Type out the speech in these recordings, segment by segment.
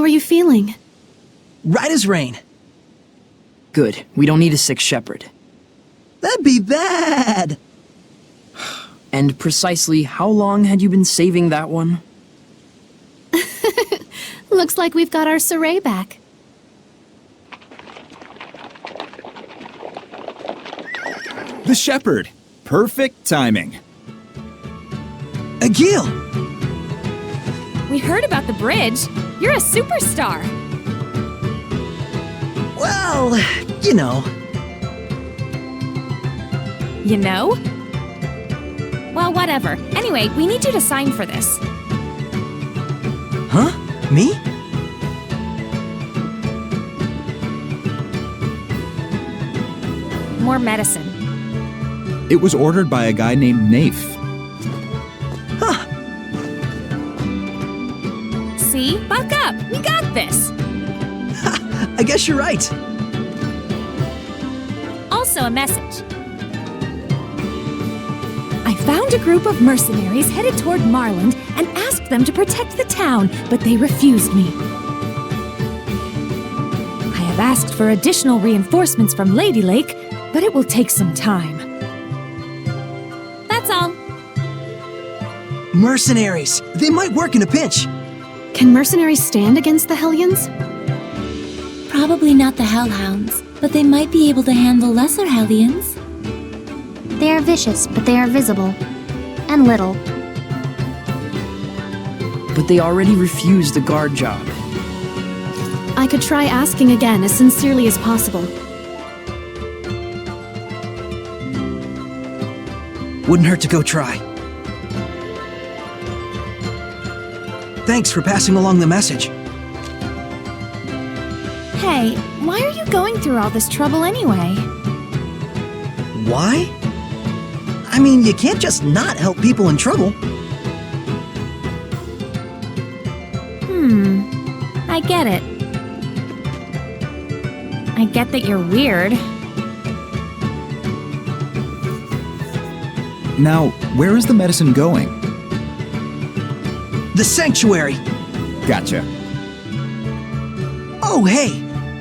How are you feeling? Right as rain. Good. We don't need a sick shepherd. That'd be bad! And precisely how long had you been saving that one? Looks like we've got our sorey back. The shepherd. Perfect timing. Agil! We heard about the bridge. You're a superstar. Well, you know. You know? Well, whatever. Anyway, we need you to sign for this. Huh? Me? More medicine. It was ordered by a guy named Nafe. Huh. See? Buck up! We got this! I guess you're right. Also a message. I found a group of mercenaries headed toward Marland and asked them to protect the town, but they refused me. I have asked for additional reinforcements from Lady Lake, but it will take some time. That's all. Mercenaries. They might work in a pinch. Can mercenaries stand against the Hellions? Probably not the Hellhounds, but they might be able to handle lesser Hellions. They are vicious, but they are visible. And little. But they already refused the guard job. I could try asking again as sincerely as possible. Wouldn't hurt to go try. Thanks for passing along the message. Hey, why are you going through all this trouble anyway? Why? I mean, you can't just not help people in trouble. I get it. I get that you're weird. Now, where is the medicine going? The sanctuary. Gotcha. Oh, hey.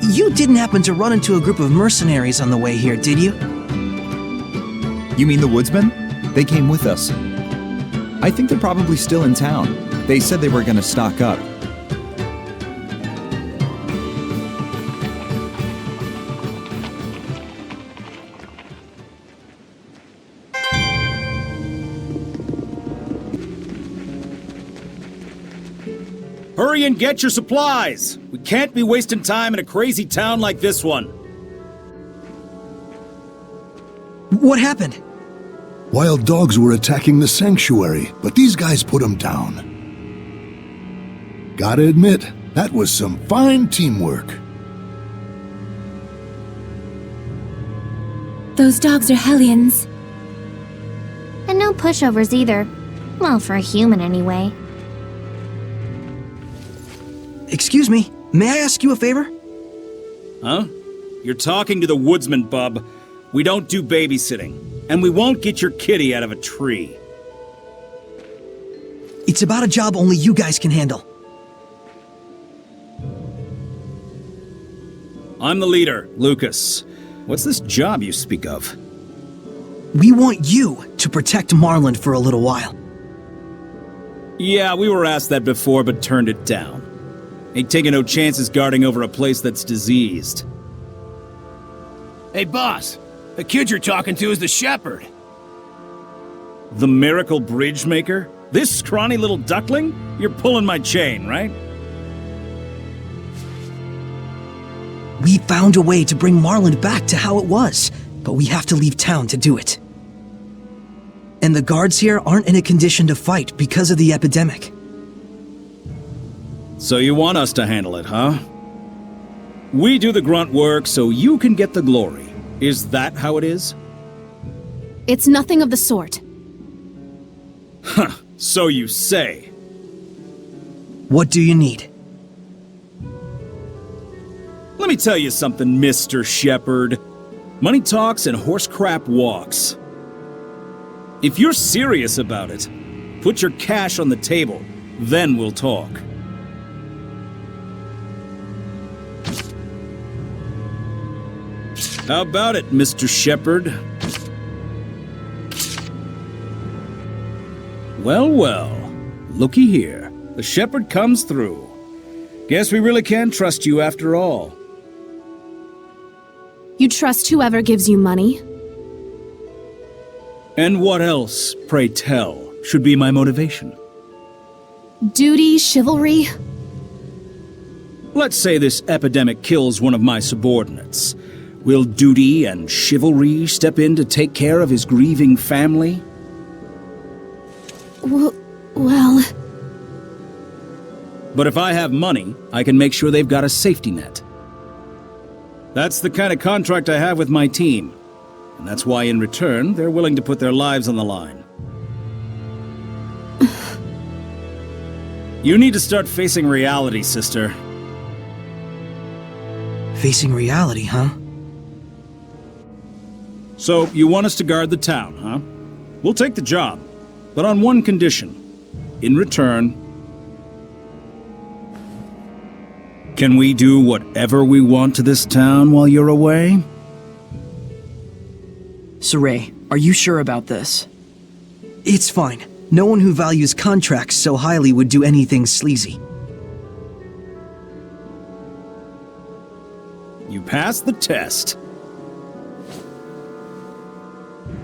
You didn't happen to run into a group of mercenaries on the way here, did you? You mean the woodsmen? They came with us. I think they're probably still in town. They said they were gonna stock up. Hurry and get your supplies! We can't be wasting time in a crazy town like this one. What happened? Wild dogs were attacking the sanctuary, but these guys put them down. Gotta admit, that was some fine teamwork. Those dogs are Hellions. And no pushovers either. Well, for a human anyway. Excuse me, may I ask you a favor? Huh? You're talking to the woodsman, bub. We don't do babysitting, and we won't get your kitty out of a tree. It's about a job only you guys can handle. I'm the leader, Lucas. What's this job you speak of? We want you to protect Marland for a little while. Yeah, we were asked that before, but turned it down. Ain't taking no chances guarding over a place that's diseased. Hey, boss. The kid you're talking to is the shepherd. The miracle bridge maker? This scrawny little duckling? You're pulling my chain, right? We found a way to bring Marland back to how it was, but we have to leave town to do it. And the guards here aren't in a condition to fight because of the epidemic. So you want us to handle it, huh? We do the grunt work so you can get the glory. Is that how it is? It's nothing of the sort. Huh, so you say. What do you need? Let me tell you something, Mr. Shepherd. Money talks and horse crap walks. If you're serious about it, put your cash on the table, then we'll talk. How about it, Mr. Shepherd? Well, well. Looky here. The Shepherd comes through. Guess we really can trust you after all. You trust whoever gives you money? And what else, pray tell, should be my motivation? Duty, chivalry? Let's say this epidemic kills one of my subordinates. Will duty and chivalry step in to take care of his grieving family? Well... But if I have money, I can make sure they've got a safety net. That's the kind of contract I have with my team. And that's why in return, they're willing to put their lives on the line. You need to start facing reality, sister. Facing reality, huh? So, you want us to guard the town, huh? We'll take the job, but on one condition. In return, can we do whatever we want to this town while you're away? Sorey, are you sure about this? It's fine. No one who values contracts so highly would do anything sleazy. You passed the test.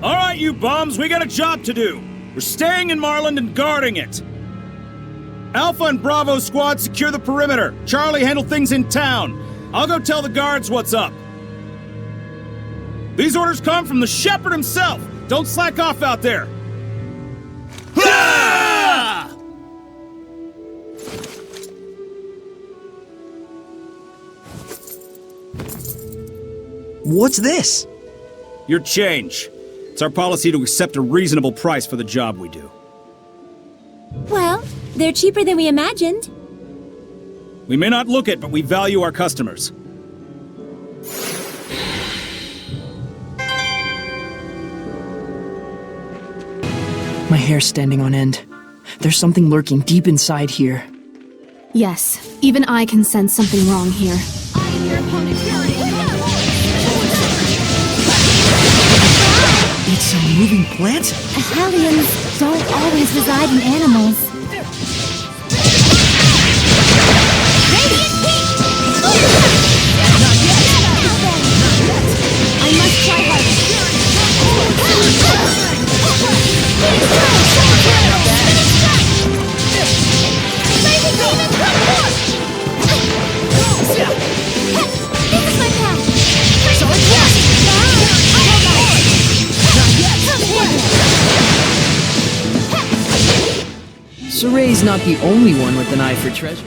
All right, you bums, we got a job to do. We're staying in Marland and guarding it. Alpha and Bravo squad secure the perimeter. Charlie handle things in town. I'll go tell the guards what's up. These orders come from the Shepherd himself. Don't slack off out there. Ah! What's this? Your change. It's our policy to accept a reasonable price for the job we do. Well, they're cheaper than we imagined. We may not look it, but we value our customers. My hair's standing on end. There's something lurking deep inside here. Yes, even I can sense something wrong here. It's a moving plant? Hellions don't always reside in animals. I must try harder. This is my path. Sorey's not the only one with an eye for treasure.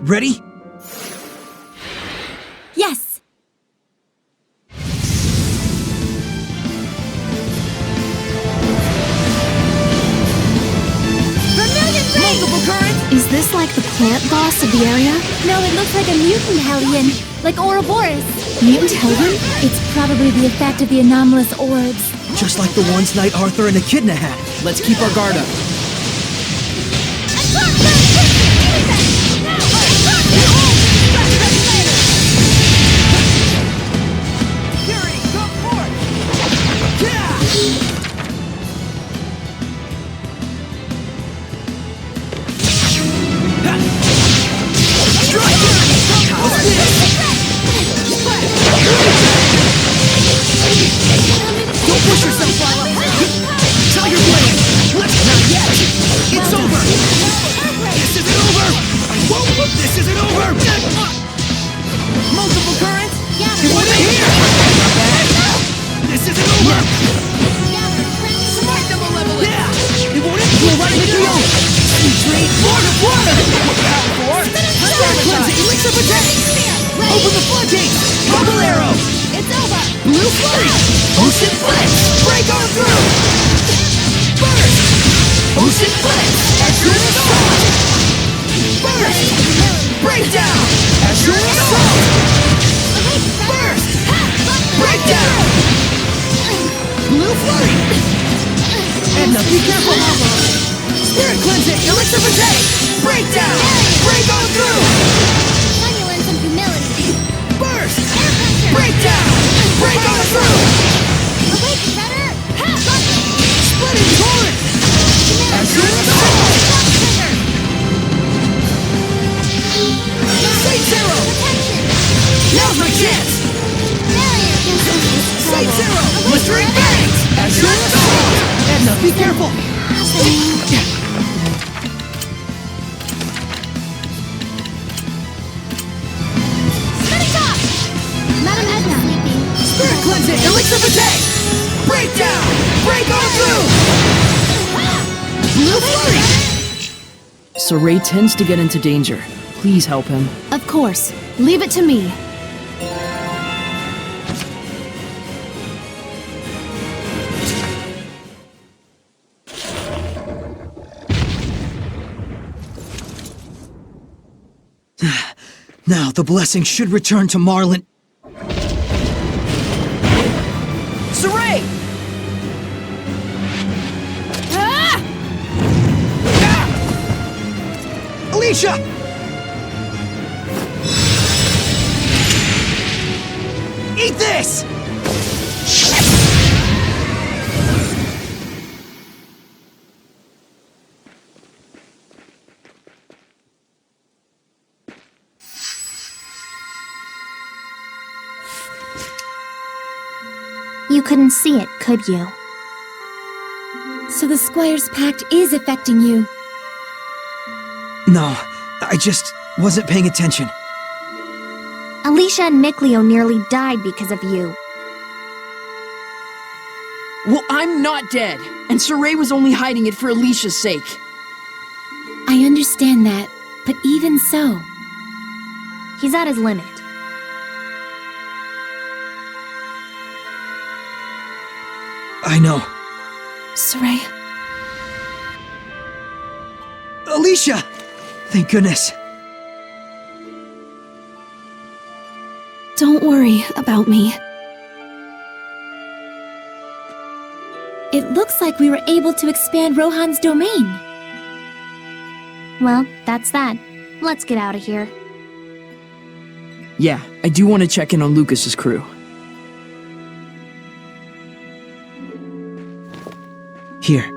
Ready? Yes! Is this like the plant boss of the area? No, it looks like a mutant Hellion, like Ouroboros. Mutant Hellion? It's probably the effect of the anomalous orbs. Just like the ones Knight Arthur and Echidna had. Let's keep our guard up. Don't push yourself, Lila! Tell your blade! Not yet! It's over! This isn't over! Whoa! This isn't over! Multiple currents? It wasn't here! This isn't over! Yeah! It won't we'll right into you! Drink Lord of Water! Star Cleansing! Elixir Protect! Open the floodgates! Bubble Arrow! It's over. Blue Flurry! Ocean Flex! Break on through! Burst! Ocean Instant blitz! As your assault! Burst! Breakdown! As your assault! Burst! Breakdown! Blue flurry! Edna, be careful! Spirit cleansing! Elixir for day! Breakdown! Break on through! Time you learn some humility. Burst! Breakdown! Break on through! Awake, better! Splitting torrent! As your assault! Saint Zero! Now's my chance! Saint Zero! Blistering bangs! As your assault! Edna, be careful! Madam Edna. Spirit cleansing! Elixir for day! Breakdown! Break on through! Blue flurry! Sorey tends to get into danger. Please help him. Of course. Leave it to me. Now the blessing should return to Marlin. Sorey! Alicia! Eat this! You couldn't see it, could you? So the Squire's pact is affecting you. No, I just wasn't paying attention. Alicia and Mikleo nearly died because of you. Well, I'm not dead, and Sorey was only hiding it for Alicia's sake. I understand that, but even so... He's at his limit. I know. Sorey. Alicia! Thank goodness. Don't worry about me. It looks like we were able to expand Rohan's domain. Well, that's that. Let's get out of here. Yeah, I do want to check in on Lucas's crew. Here.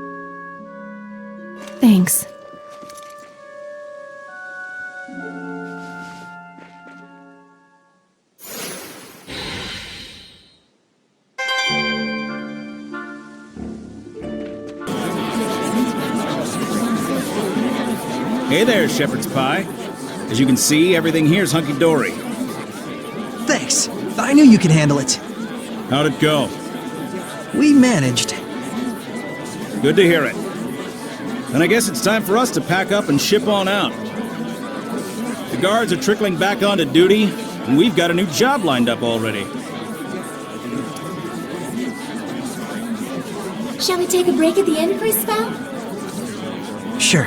Thanks. Hey there, Shepherd's Pie. As you can see, everything here's hunky-dory. Thanks. I knew you could handle it. How'd it go? We managed. Good to hear it. Then I guess it's time for us to pack up and ship on out. The guards are trickling back onto duty, and we've got a new job lined up already. Shall we take a break at the end for a spell? Sure.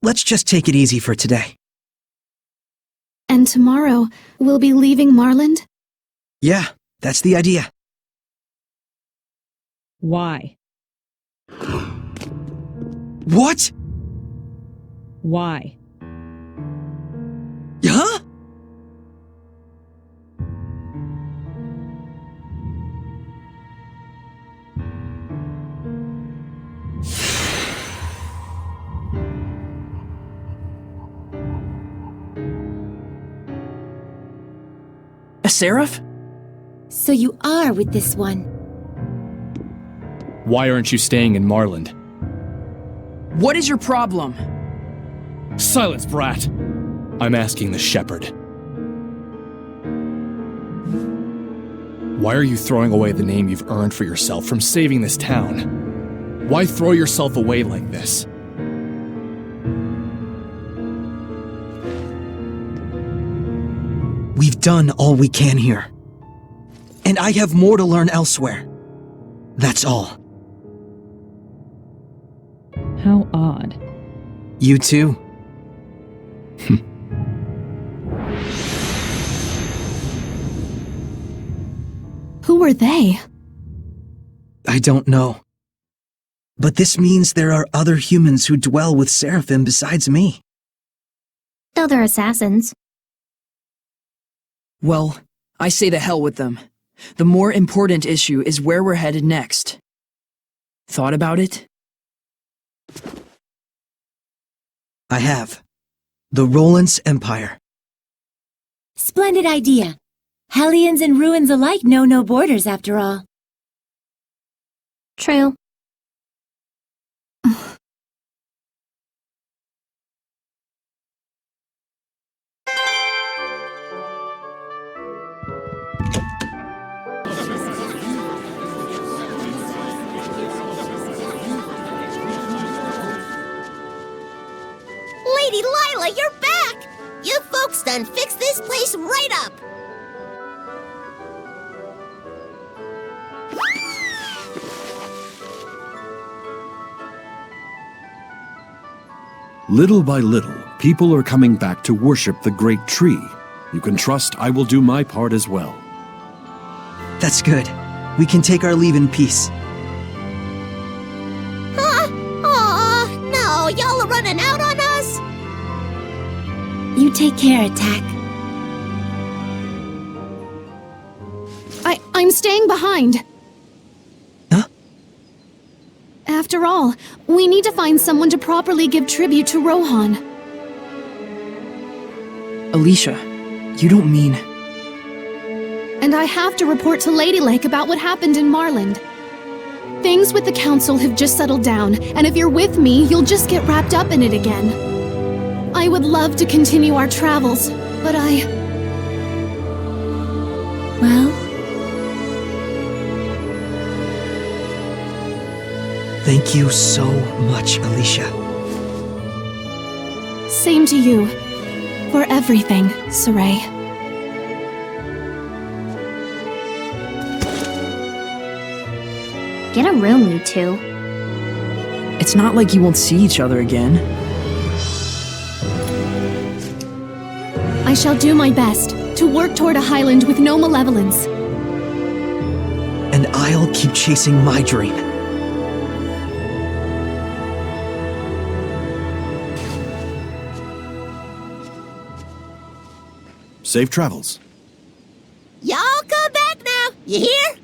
Let's just take it easy for today. And tomorrow, we'll be leaving Marland? Yeah, that's the idea. Why? What? Why? Huh? A seraph? So you are with this one. Why aren't you staying in Marland? What is your problem? Silence, brat! I'm asking the shepherd. Why are you throwing away the name you've earned for yourself from saving this town? Why throw yourself away like this? We've done all we can here. And I have more to learn elsewhere. That's all. How odd. You too? Who were they? I don't know. But this means there are other humans who dwell with Seraphim besides me. Though they're assassins. Well, I say to hell with them. The more important issue is where we're headed next. Thought about it? I have. The Roland's Empire. Splendid idea. Hellions and ruins alike know no borders, after all. True. Lady Lila, you're back! You folks done fixed this place right up! Little by little, people are coming back to worship the great tree. You can trust I will do my part as well. That's good. We can take our leave in peace. Huh? Aw, no, y'all are running out on us? You take care, Attack. I'm staying behind. Huh? After all, we need to find someone to properly give tribute to Rohan. Alicia, you don't mean... And I have to report to Lady Lake about what happened in Marland. Things with the Council have just settled down, and if you're with me, you'll just get wrapped up in it again. I would love to continue our travels, but Well? Thank you so much, Alicia. Same to you. For everything, sorey. Get a room, you two. It's not like you won't see each other again. I shall do my best to work toward a Highland with no malevolence. And I'll keep chasing my dream. Safe travels. Y'all come back now, you hear?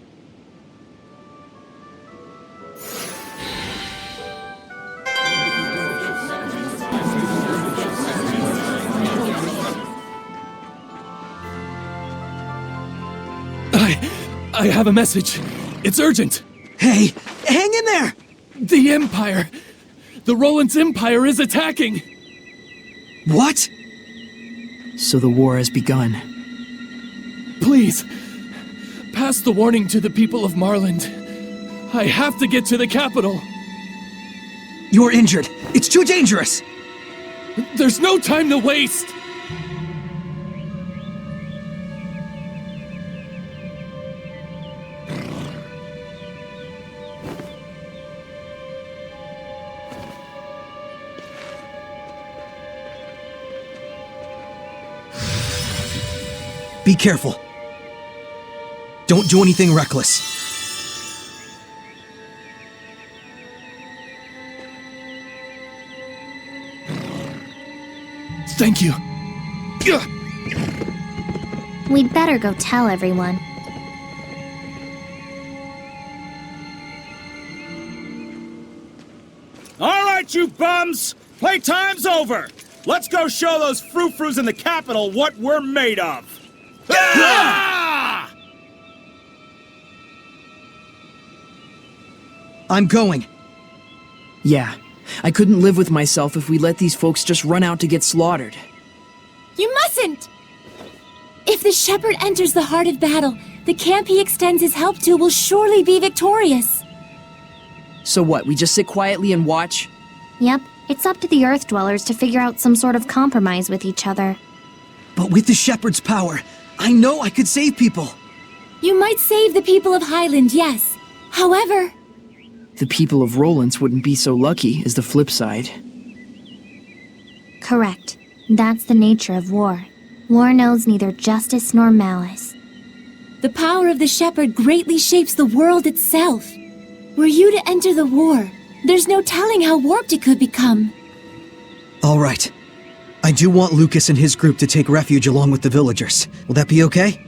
I have a message. It's urgent. Hey, hang in there! The Empire! The Roland's Empire is attacking! What? So the war has begun. Please, pass the warning to the people of Marland. I have to get to the capital. You're injured. It's too dangerous. There's no time to waste. Be careful. Don't do anything reckless. Thank you. We'd better go tell everyone. All right, you bums! Playtime's over! Let's go show those frou-frous in the capital what we're made of! Ah! I'm going. Yeah, I couldn't live with myself if we let these folks just run out to get slaughtered. You mustn't! If the shepherd enters the heart of battle, the camp he extends his help to will surely be victorious. So what, we just sit quietly and watch? Yep, it's up to the Earth Dwellers to figure out some sort of compromise with each other. But with the shepherd's power, I know I could save people. You might save the people of Highland, yes. However... The people of Rollins wouldn't be so lucky, is the flip side. Correct. That's the nature of war. War knows neither justice nor malice. The power of the shepherd greatly shapes the world itself. Were you to enter the war, there's no telling how warped it could become. All right. I do want Lucas and his group to take refuge along with the villagers. Will that be okay?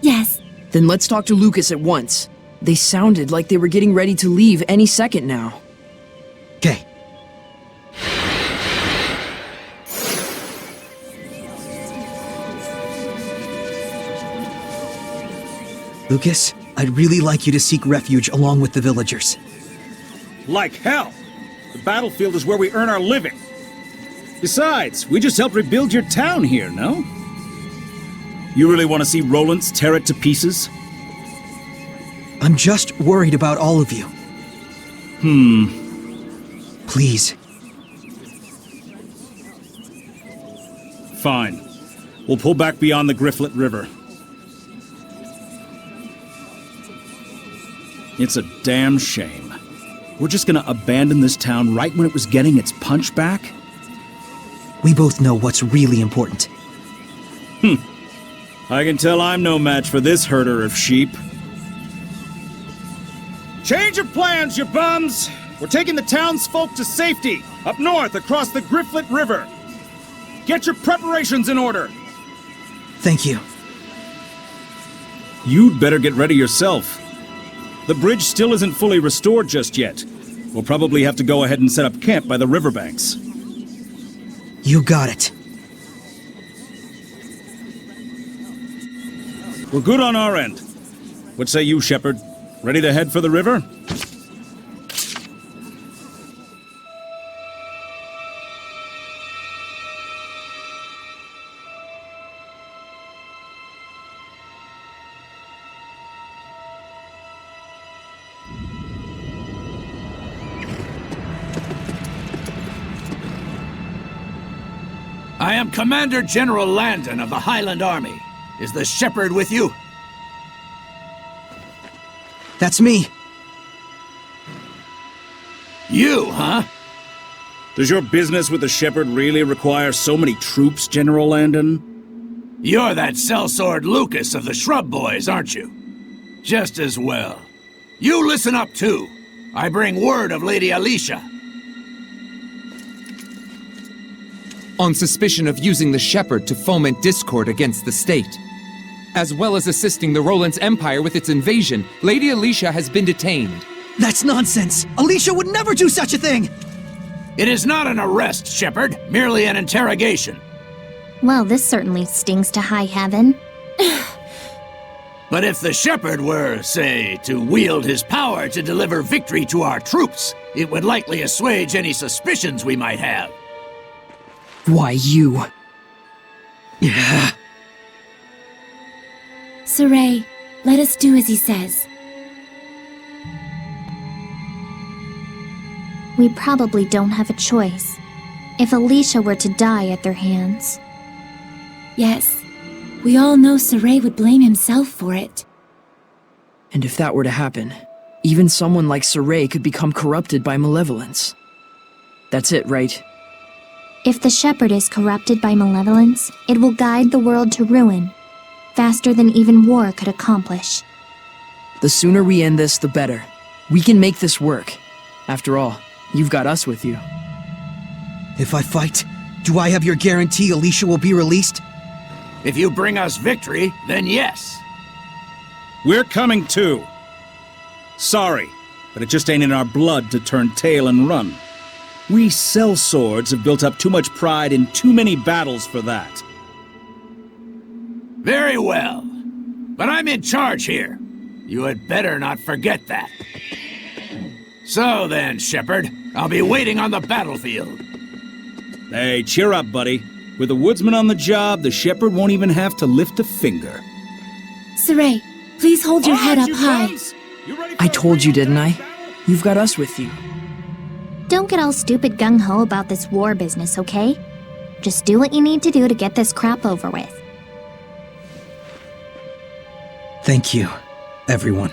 Yes. Then let's talk to Lucas at once. They sounded like they were getting ready to leave any second now. Okay. Lucas, I'd really like you to seek refuge along with the villagers. Like hell! The battlefield is where we earn our living. Besides, we just helped rebuild your town here, no? You really want to see Rollins tear it to pieces? I'm just worried about all of you. Please. Fine. We'll pull back beyond the Grifflet River. It's a damn shame. We're just gonna abandon this town right when it was getting its punch back? We both know what's really important. I can tell I'm no match for this herder of sheep. Change of plans, you bums! We're taking the townsfolk to safety, up north across the Grifflet River. Get your preparations in order. Thank you. You'd better get ready yourself. The bridge still isn't fully restored just yet. We'll probably have to go ahead and set up camp by the riverbanks. You got it. We're good on our end. What say you, Shepherd? Ready to head for the river? I am Commander General Landon of the Highland Army. Is the shepherd with you? That's me. You, huh? Does your business with the shepherd really require so many troops, General Landon? You're that sellsword Lucas of the Shrub Boys, aren't you? Just as well. You listen up, too. I bring word of Lady Alicia. On suspicion of using the shepherd to foment discord against the state. As well as assisting the Rollins Empire with its invasion, Lady Alicia has been detained. That's nonsense! Alicia would never do such a thing! It is not an arrest, Shepherd, merely an interrogation. Well, this certainly stings to high heaven. But if the shepherd were, say, to wield his power to deliver victory to our troops, it would likely assuage any suspicions we might have. Why you? Yeah. Sorey, let us do as he says. We probably don't have a choice. If Alicia were to die at their hands. Yes, we all know Sorey would blame himself for it. And if that were to happen, even someone like Sorey could become corrupted by malevolence. That's it, right? If the shepherd is corrupted by malevolence, it will guide the world to ruin, faster than even war could accomplish. The sooner we end this, the better. We can make this work. After all, you've got us with you. If I fight, do I have your guarantee Alicia will be released? If you bring us victory, then yes. We're coming too. Sorry, but it just ain't in our blood to turn tail and run. We sellswords have built up too much pride in too many battles for that. Very well. But I'm in charge here. You had better not forget that. So then, Shepherd, I'll be waiting on the battlefield. Hey, cheer up, buddy. With the woodsman on the job, the shepherd won't even have to lift a finger. Sorey, please hold your head up high. I told you, didn't I? You've got us with you. Don't get all stupid gung-ho about this war business, okay? Just do what you need to do to get this crap over with. Thank you, everyone.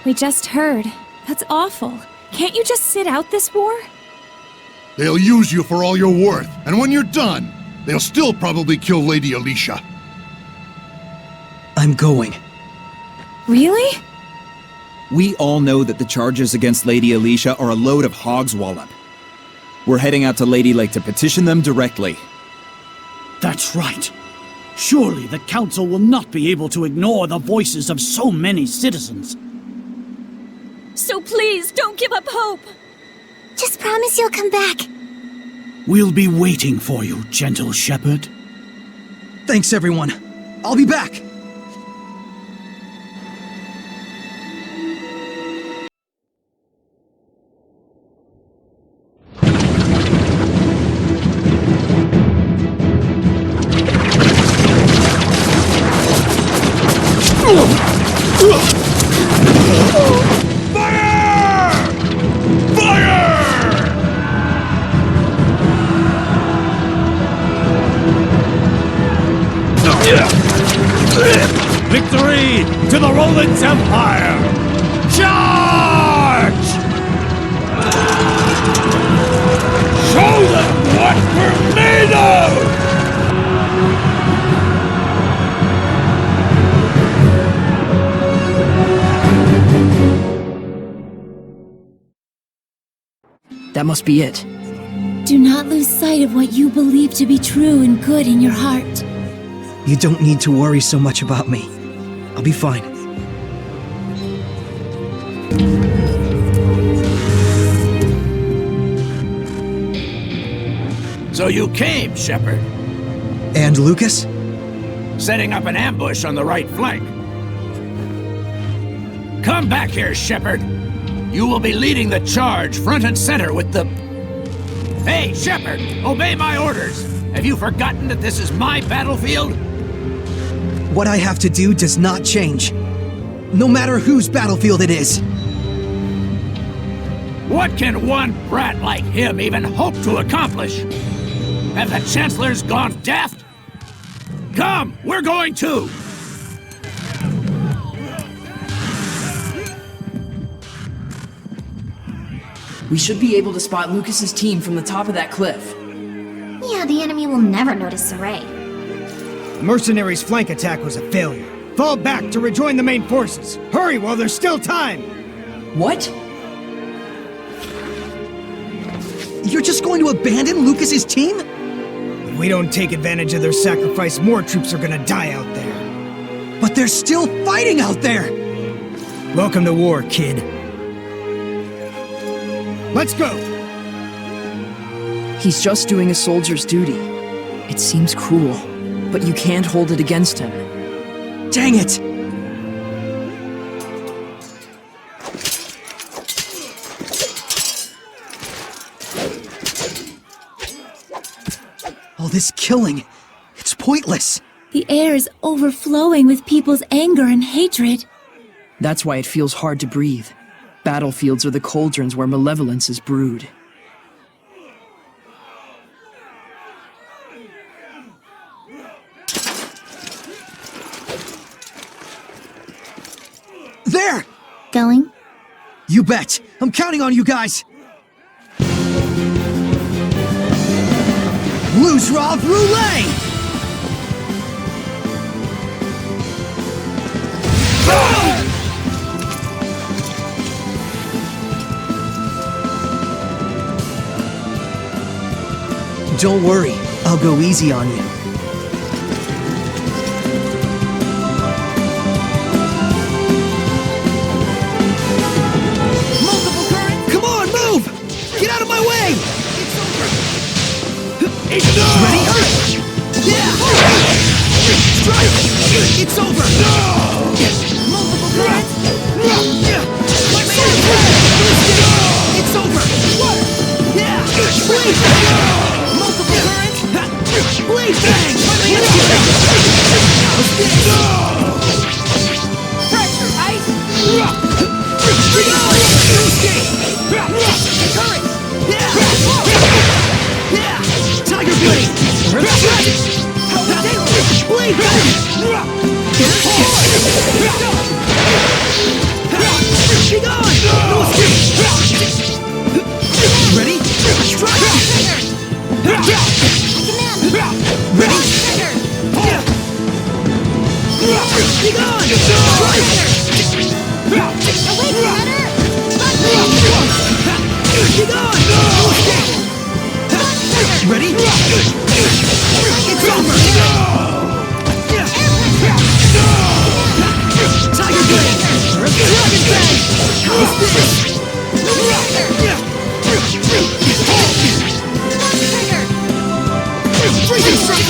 We just heard. That's awful. Can't you just sit out this war? They'll use you for all you're worth, and when you're done, they'll still probably kill Lady Alicia. I'm going. Really? We all know that the charges against Lady Alicia are a load of hog's wallop. We're heading out to Lady Lake to petition them directly. That's right. Surely the Council will not be able to ignore the voices of so many citizens. So please, don't give up hope. Just promise you'll come back. We'll be waiting for you, gentle shepherd. Thanks, everyone. I'll be back. Victory to the Roland's Empire! Charge! Show them what we're made of! That must be it. Do not lose sight of what you believe to be true and good in your heart. You don't need to worry so much about me. I'll be fine. So you came, Shepherd. And Lucas? Setting up an ambush on the right flank. Come back here, Shepherd. You will be leading the charge front and center with the... Hey, Shepherd! Obey my orders! Have you forgotten that this is my battlefield? What I have to do does not change. No matter whose battlefield it is. What can one brat like him even hope to accomplish? Have the Chancellors gone daft? Come, we're going too! We should be able to spot Lucas's team from the top of that cliff. Yeah, the enemy will never notice Sorey. The mercenaries' flank attack was a failure. Fall back to rejoin the main forces. Hurry while there's still time! What? You're just going to abandon Lucas's team? If we don't take advantage of their sacrifice, more troops are gonna die out there. But they're still fighting out there! Welcome to war, kid. Let's go! He's just doing a soldier's duty. It seems cruel, but you can't hold it against him. Dang it! All this killing, it's pointless. The air is overflowing with people's anger and hatred. That's why it feels hard to breathe. Battlefields are the cauldrons where malevolence is brewed. There! Going? You bet! I'm counting on you guys! Luzrov Roulette! Don't worry, I'll go easy on you. Multiple currents! Come on, move! Get out of my way! It's over! Ready? Yeah! Strike! It's over! No! Multiple currents! Let me in! It's over! Yeah! Please! Multiple currents! Please! Bang! Let me in! Pressure, ice! Current! Yeah! Tiger Blade! Blade! Blade! Be gone! No escape! Ready? Strike! Ready? Be gone! Strike! Awake, runner! Be gone! No escape! Ready? It's over! Tiger Blade! Dragon Bang! How's this? Freezing Strike!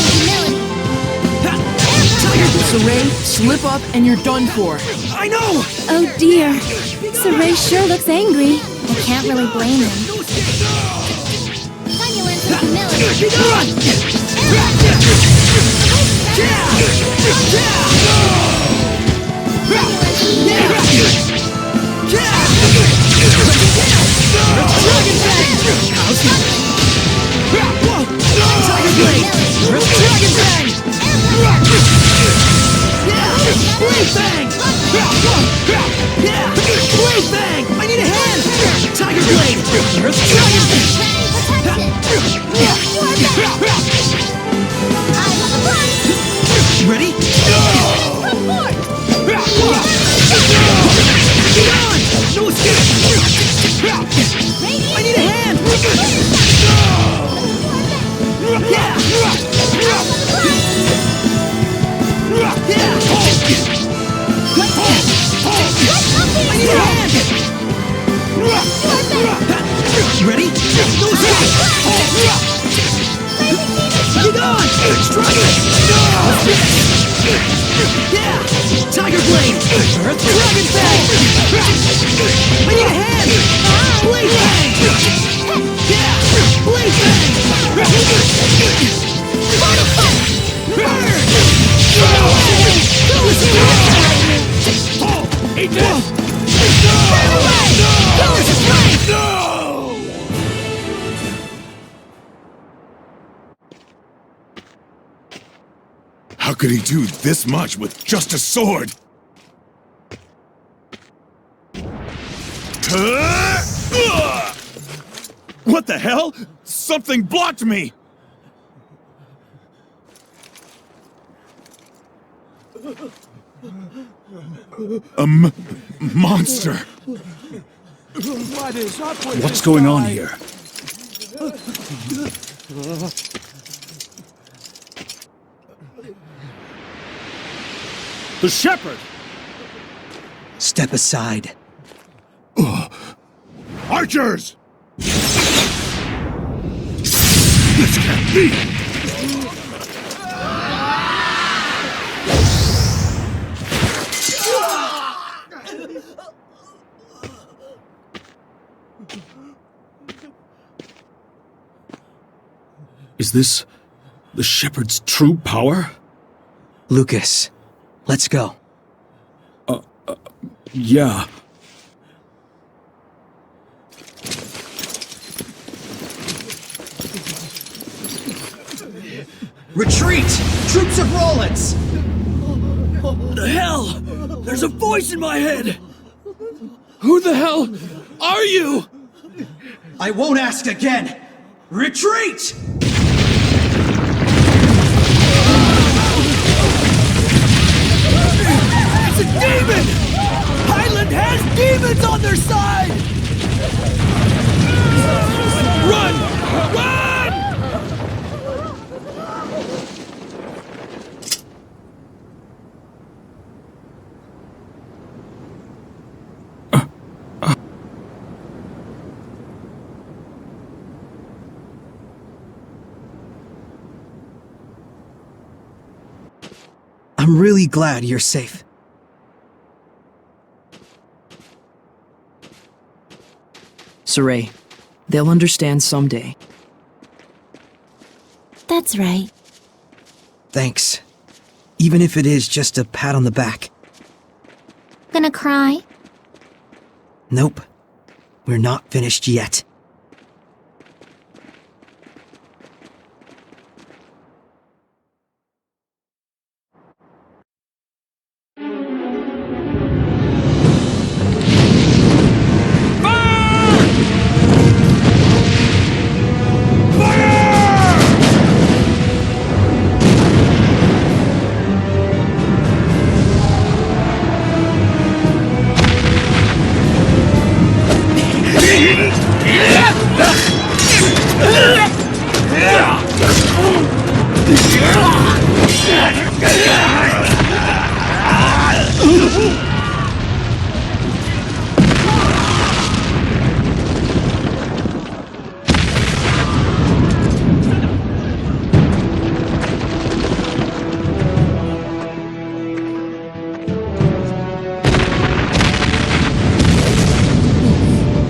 Sorey, slip up and you're done for. I know! Oh dear. Sorey sure looks angry. I can't really blame him. Tiger Blade! Dragon Bang! Blade Bang! Blade Bang! I need a hand! Tiger Blade! Dragon Ready? Be gone! No escape! I need a hand! I need a hand! Ready? No escape! Be gone! Strike! Tiger Blade! Dragon Bang! I need a hand! Blade Bang! Blade Bang! Eat this! How could he do this much with just a sword? What the hell? Something blocked me! A monster! What's going on here? The shepherd! Step aside. Archers! This can't be! Is this the shepherd's true power? Lucas, let's go. Yeah. Retreat! Troops of Rollins! The hell? There's a voice in my head! Who the hell are you? I won't ask again! Retreat! It's a demon! Highland has demons on their side! Run! Run! I'm really glad you're safe. Sorey, they'll understand someday. That's right. Thanks. Even if it is just a pat on the back. Gonna cry? Nope. We're not finished yet.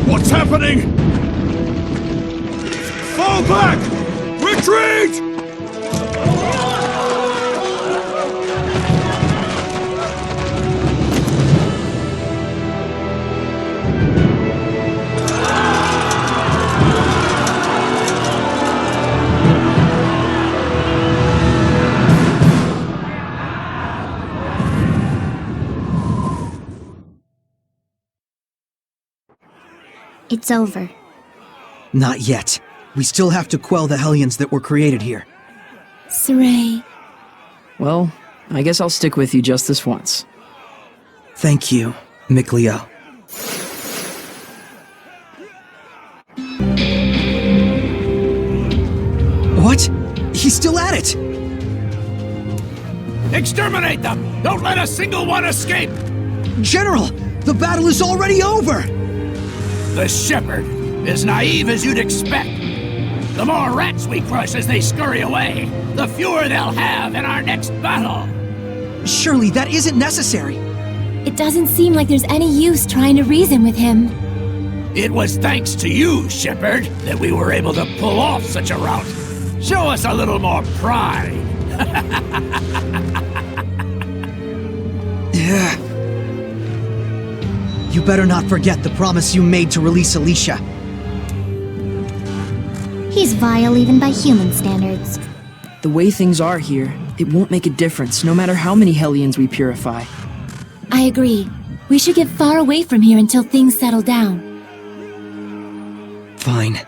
What's happening? Fall back! Retreat! It's over. Not yet. We still have to quell the Hellions that were created here. Sorey. Well, I guess I'll stick with you just this once. Thank you, Mikleo. What? He's still at it! Exterminate them! Don't let a single one escape! General! The battle is already over! The Shepherd is naive as you'd expect. The more rats we crush as they scurry away, the fewer they'll have in our next battle. Surely that isn't necessary. It doesn't seem like there's any use trying to reason with him. It was thanks to you, Shepherd, that we were able to pull off such a rout. Show us a little more pride. Yeah. You better not forget the promise you made to release Alicia. He's vile even by human standards. The way things are here, it won't make a difference no matter how many Hellions we purify. I agree. We should get far away from here until things settle down. Fine.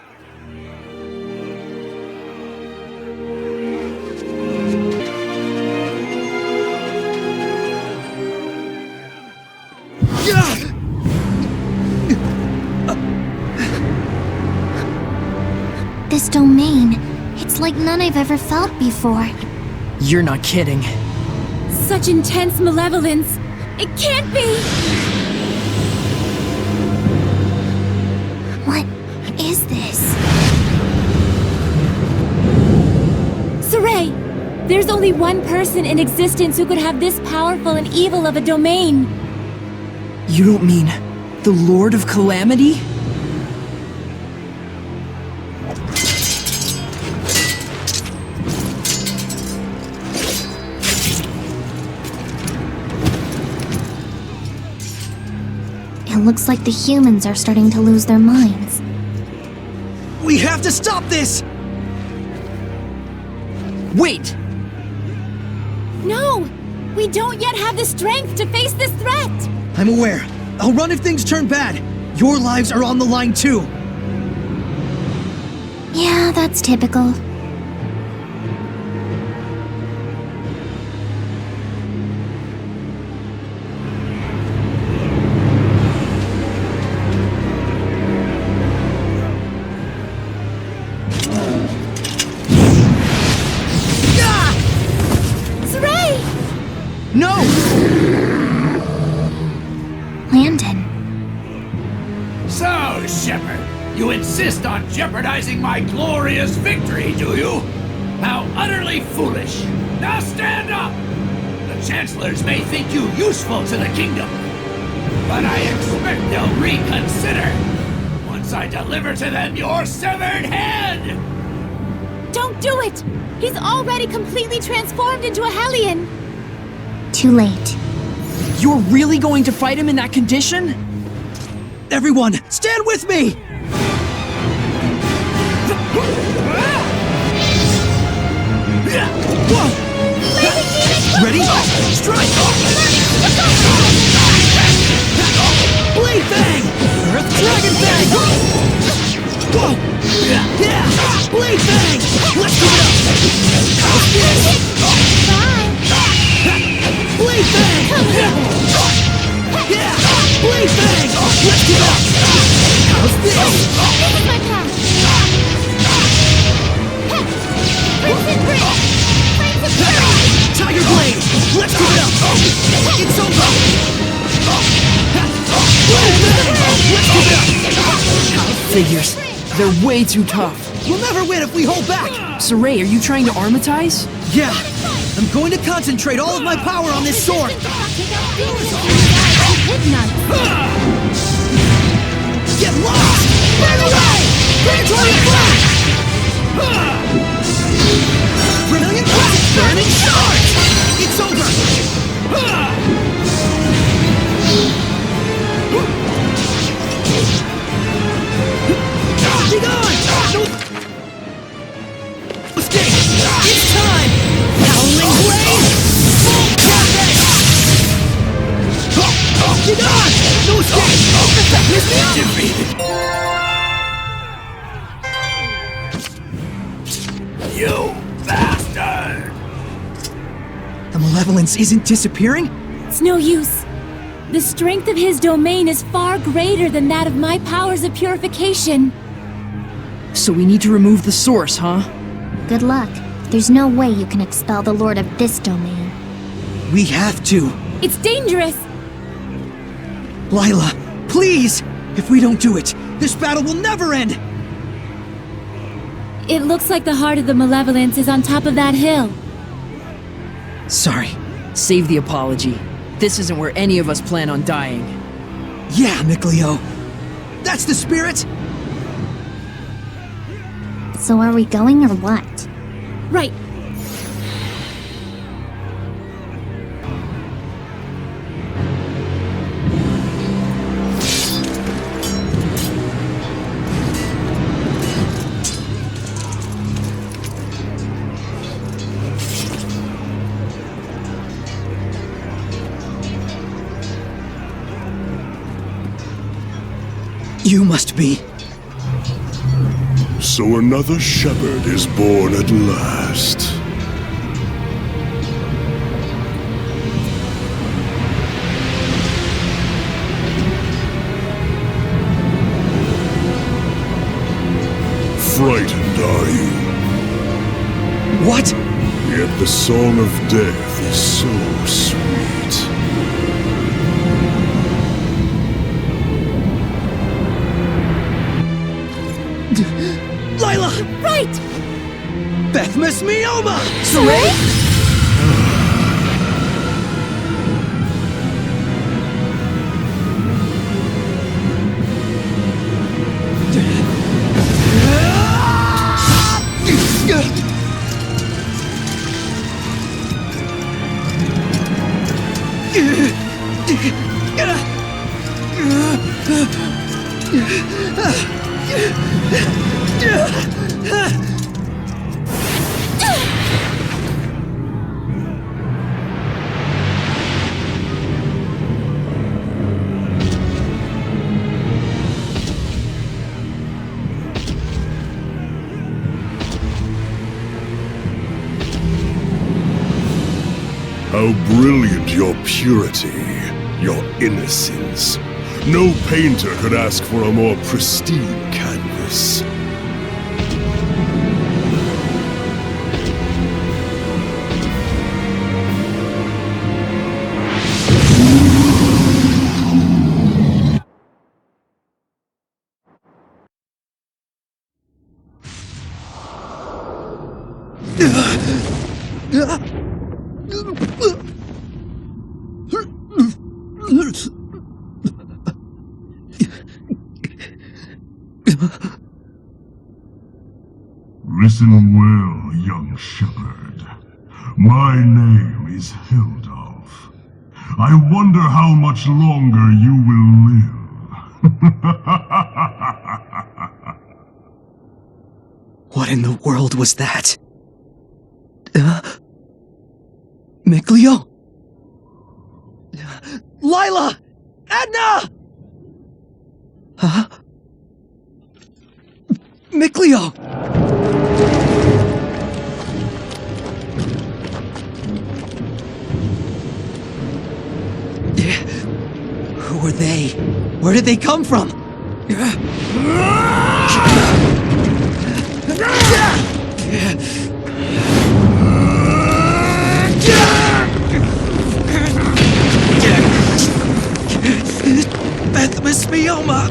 This domain, it's like none I've ever felt before. You're not kidding. Such intense malevolence! It can't be! What is this? Sorey! There's only one person in existence who could have this powerful and evil of a domain. You don't mean the Lord of Calamity? It looks like the humans are starting to lose their minds. We have to stop this! Wait! No! We don't yet have the strength to face this threat! I'm aware. I'll run if things turn bad. Your lives are on the line too. Yeah, that's typical. No! Landon. So, Shepherd, you insist on jeopardizing my glorious victory, do you? How utterly foolish! Now stand up! The Chancellors may think you useful to the kingdom, but I expect they'll reconsider once I deliver to them your severed head! Don't do it! He's already completely transformed into a Hellion! Too late. You're really going to fight him in that condition? Everyone, stand with me! Ready? Strike! Blade Fang! Earth Dragon Fang! Whoa! Yeah! Blade Fang! Let's give it up! Blade Fang! Yeah! Blade Fang! Let's give it up! How's this? This is my path! Crimson Bridge! They're way too tough. We'll never win if we hold back! Sorey, are you trying to armatize? Yeah! I'm going to concentrate all of my power on this sword! Get lost! Burn away! Predatory flash! Brilliant blast! Burning charge! It's over! Be gone! No escape! It's time! Howling blade! Full tempest! Get on! No escape! Miss me out! Defeated! You bastard! The malevolence isn't disappearing? It's no use. The strength of his domain is far greater than that of my powers of purification. So we need to remove the source, huh? Good luck. There's no way you can expel the Lord of this domain. We have to. It's dangerous! Lila, please! If we don't do it, this battle will never end! It looks like the heart of the malevolence is on top of that hill. Sorry. Save the apology. This isn't where any of us plan on dying. Yeah, Mikleo. That's the spirit! So are we going or what? Right. You must be... So another shepherd is born at last. Frightened, are you? What? Yet the song of death is so sweet. Lila! Right! Bethmas Mioma! Sorey? How brilliant your purity, your innocence. No painter could ask for a more pristine canvas. Listen well, young shepherd. My name is Hildolf. I wonder how much longer you will live. What in the world was that? Mikleo? Lila! Edna! Huh? Mikleo! Who are they? Where did they come from? Bethmas Mioma!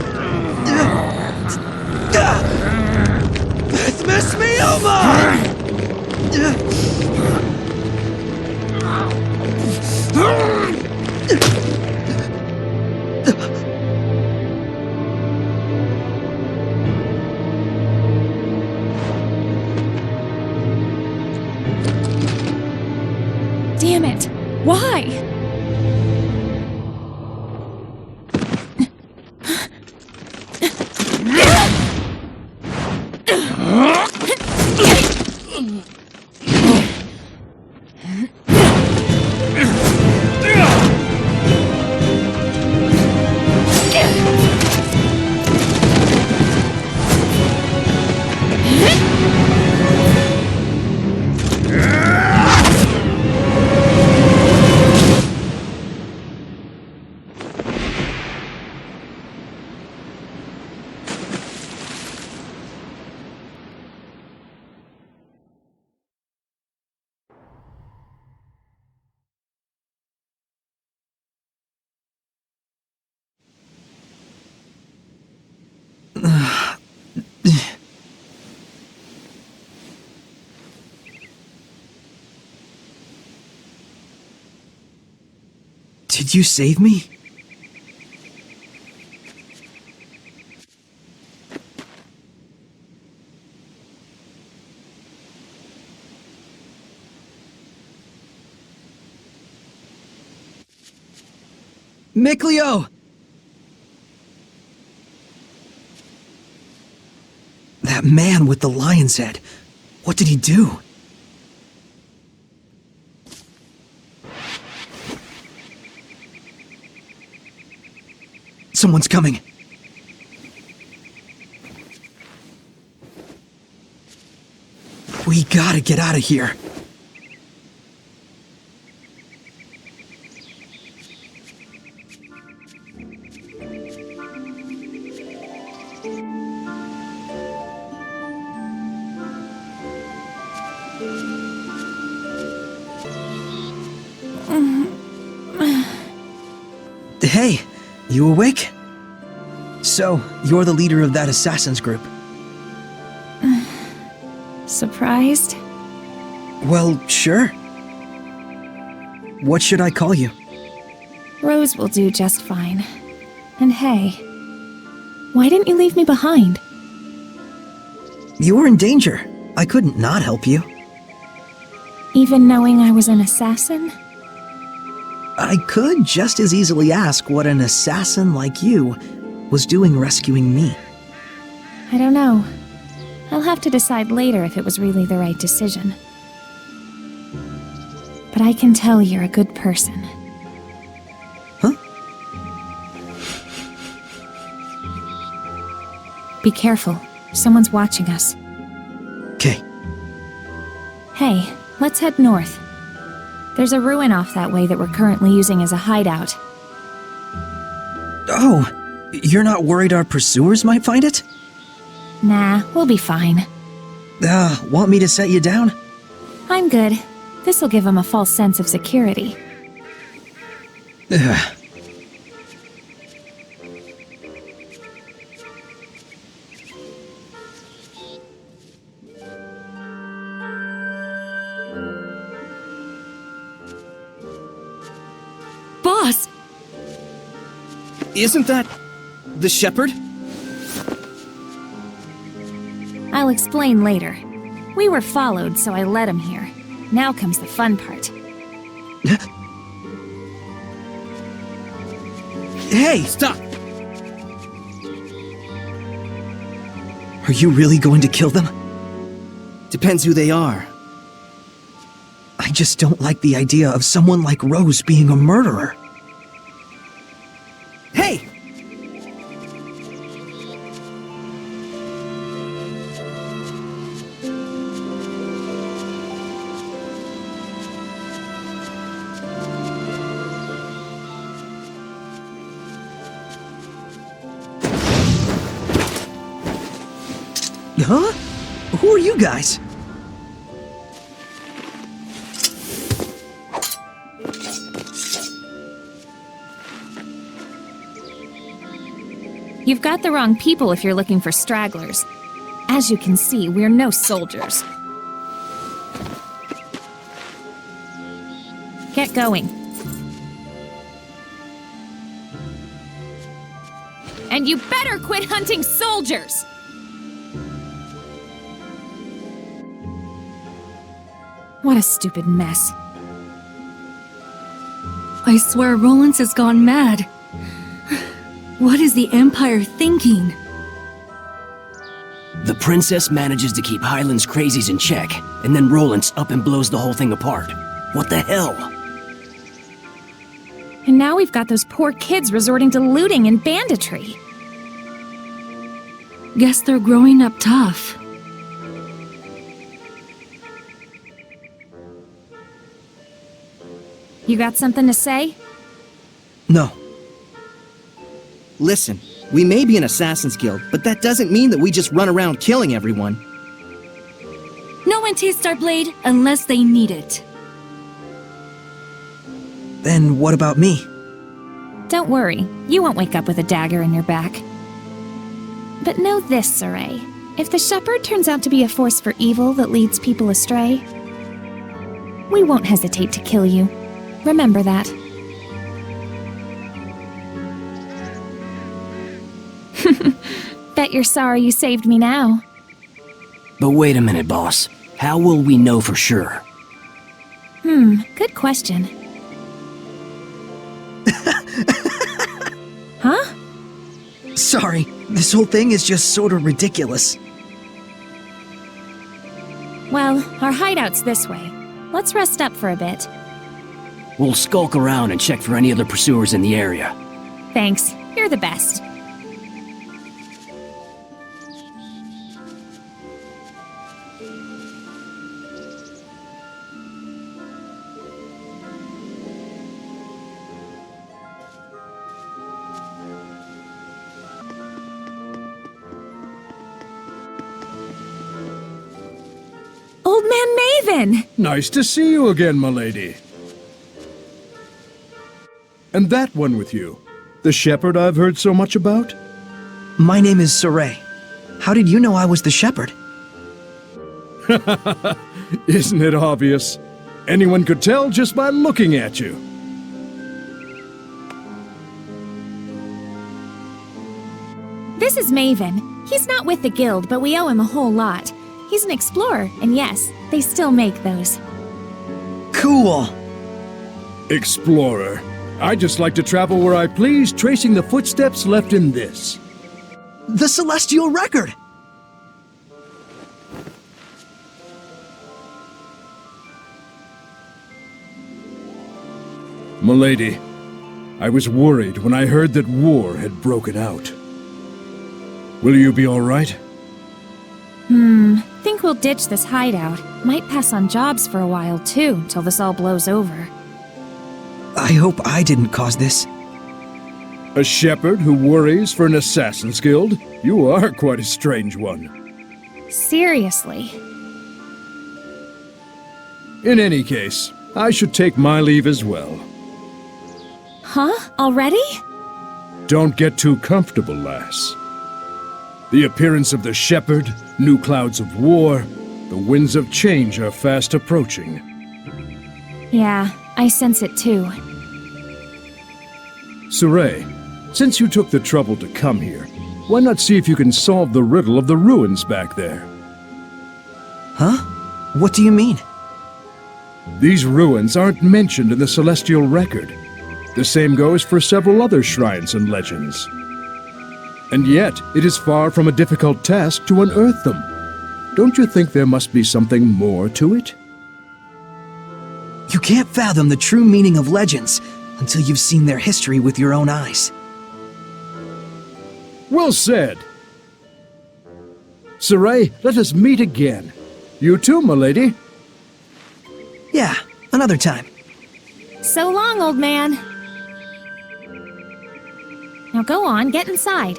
damn it! Why? Did you save me? Mikleo! That man with the lion's head. What did he do? Someone's coming. We gotta get out of here. Hey, you awake? So, you're the leader of that assassin's group. Surprised? Well, sure. What should I call you? Rose will do just fine. And hey, why didn't you leave me behind? You were in danger. I couldn't not help you. Even knowing I was an assassin? I could just as easily ask what an assassin like you was doing rescuing me. I don't know. I'll have to decide later if it was really the right decision. But I can tell you're a good person. Huh? Be careful. Someone's watching us. Okay. Hey, let's head north. There's a ruin off that way that we're currently using as a hideout. Oh, you're not worried our pursuers might find it? Nah, we'll be fine. Want me to set you down? I'm good. This'll give them a false sense of security. Boss! Isn't that the shepherd? I'll explain later. We were followed, so I led him here. Now comes the fun part. Hey! Stop! Are you really going to kill them? Depends who they are. I just don't like the idea of someone like Rose being a murderer. Hey! Huh? Who are you guys? You've got the wrong people if you're looking for stragglers. As you can see, we're no soldiers. Get going. And you better quit hunting soldiers! What a stupid mess. I swear Rollins has gone mad. What is the Empire thinking? The princess manages to keep Highland's crazies in check, and then Rollins up and blows the whole thing apart. What the hell? And now we've got those poor kids resorting to looting and banditry. Guess they're growing up tough. You got something to say? No. Listen, we may be an assassin's guild, but that doesn't mean that we just run around killing everyone. No one tastes our blade unless they need it. Then what about me? Don't worry, you won't wake up with a dagger in your back. But know this, sorey. If the shepherd turns out to be a force for evil that leads people astray, we won't hesitate to kill you. Remember that. Bet you're sorry you saved me now. But wait a minute, boss. How will we know for sure? Good question. Huh? Sorry, this whole thing is just sort of ridiculous. Well, our hideout's this way. Let's rest up for a bit. We'll skulk around and check for any other pursuers in the area. Thanks. You're the best. Old Man Maven! Nice to see you again, milady. And that one with you, the shepherd I've heard so much about? My name is Sorey. How did you know I was the shepherd? Isn't it obvious? Anyone could tell just by looking at you. This is Maven. He's not with the guild, but we owe him a whole lot. He's an explorer, and yes, they still make those. Cool! Explorer. I just like to travel where I please, tracing the footsteps left in this. The Celestial Record! Milady, I was worried when I heard that war had broken out. Will you be all right? Think we'll ditch this hideout. Might pass on jobs for a while, too, till this all blows over. I hope I didn't cause this. A shepherd who worries for an assassin's guild? You are quite a strange one. Seriously. In any case, I should take my leave as well. Huh? Already? Don't get too comfortable, lass. The appearance of the shepherd, new clouds of war, the winds of change are fast approaching. Yeah, I sense it too. Sorey, since you took the trouble to come here, why not see if you can solve the riddle of the ruins back there? Huh? What do you mean? These ruins aren't mentioned in the Celestial Record. The same goes for several other shrines and legends. And yet, it is far from a difficult task to unearth them. Don't you think there must be something more to it? You can't fathom the true meaning of legends until you've seen their history with your own eyes. Well said! Sorey, let us meet again. You too, milady. Yeah, another time. So long, old man. Now go on, get inside.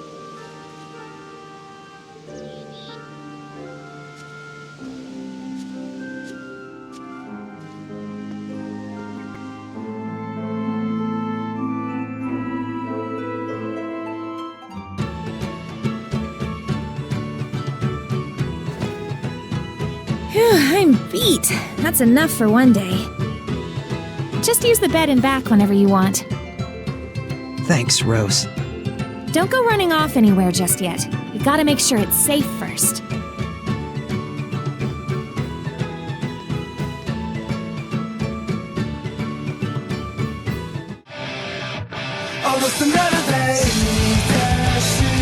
I'm beat. That's enough for one day. Just use the bed and back whenever you want. Thanks, Rose. Don't go running off anywhere just yet. You gotta make sure it's safe first. almost another day.